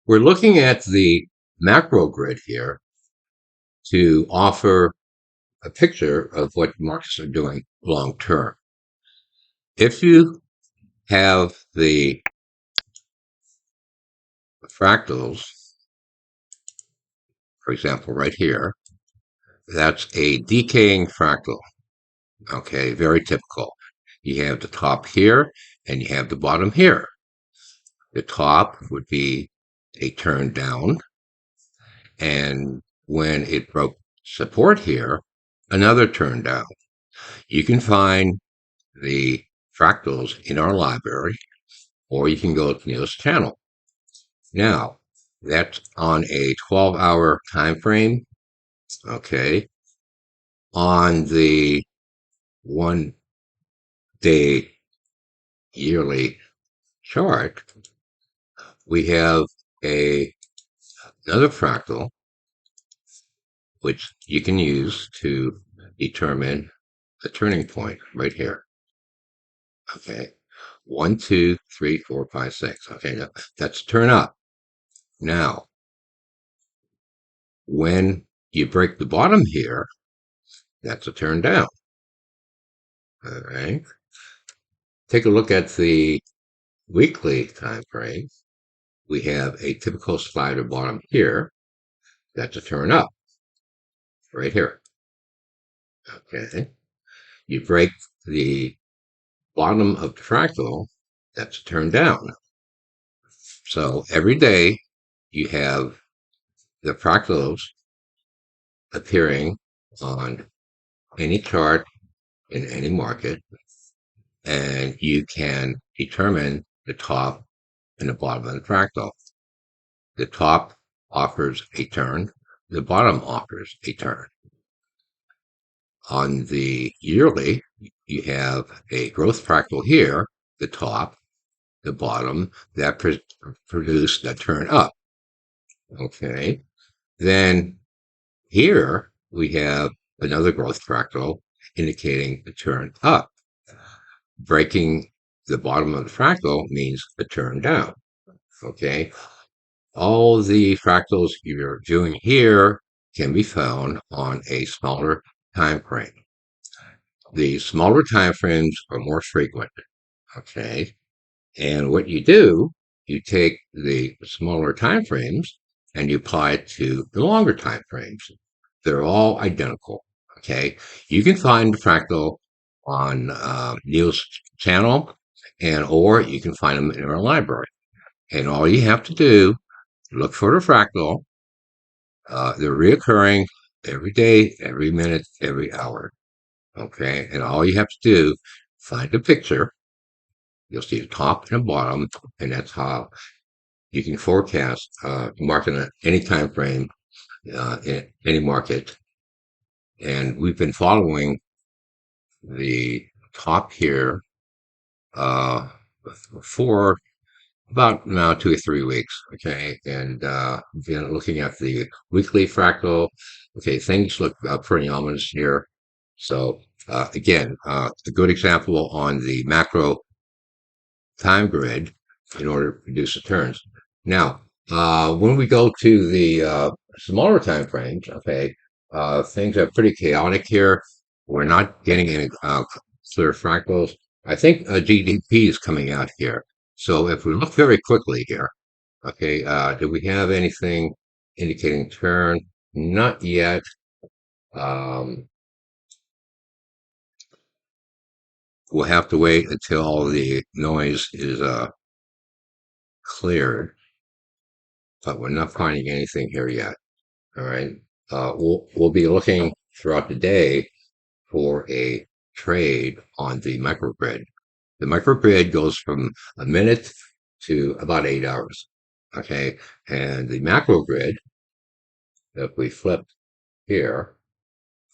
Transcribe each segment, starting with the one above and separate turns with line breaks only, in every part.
We're looking at the macro grid here to offer a picture of what markets are doing long term. If you have the fractals, for example, right here, that's a decaying fractal. Okay, very typical. You have the top here and you have the bottom here. The top would be a turn down, and when it broke support here, another turn down. You can find the fractals in our library, or you can go to Neil's channel. Now, that's on a 12-hour time frame. Okay. On the 1-day yearly chart, we have another fractal, which you can use to determine the turning point right here. Okay. 1, 2, 3, 4, 5, 6. Okay. Now, that's turn up. Now, when you break the bottom here, that's a turn down. All right. Take a look at the weekly time frame. We have a typical slider bottom here. That's a turn up right here. Okay. You break the bottom of the fractal, that's a turn down. So every day you have the fractals appearing on any chart in any market, and you can determine the top and the bottom of the fractal. The top offers a turn, the bottom offers a turn. On the yearly, you have a growth fractal here, the top, the bottom, that produced a turn up. Okay. Then here we have another growth fractal indicating a turn up. Breaking the bottom of the fractal means a turn down. Okay. All the fractals you're doing here can be found on a smaller time frame. The smaller time frames are more frequent. Okay. And what you do, you take the smaller time frames and you apply it to the longer time frames. They're all identical. Okay. You can find the fractal on Neil's channel, or you can find them in our library. And all you have to do, look for the fractal. They're reoccurring every day, every minute, every hour. Okay. And all you have to do, find a picture. You'll see the top and the bottom, and that's how you can forecast market at any time frame in any market. And we've been following the top here for about now 2 or 3 weeks. Okay, and been looking at the weekly fractal. Okay, things look pretty ominous here. So again, a good example on the macro time grid in order to produce the turns. Now, when we go to the smaller time frames, okay, things are pretty chaotic here. We're not getting any clear fractals. I think GDP is coming out here. So if we look very quickly here, okay, do we have anything indicating turn? Not yet. We'll have to wait until all the noise is cleared, but we're not finding anything here yet. All right. We'll be looking throughout the day for a trade on the microgrid. The microgrid goes from a minute to about 8 hours. Okay. And the macro grid, if we flip here,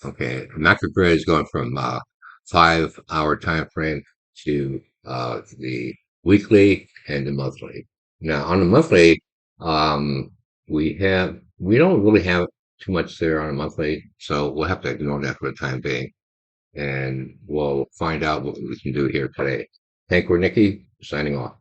okay, the macro grid is going from 5-hour time frame to the weekly and the monthly. Now on the monthly, we don't really have too much there on a monthly, so we'll have to ignore that for the time being, and we'll find out what we can do here today. Hank Wernicke, signing off.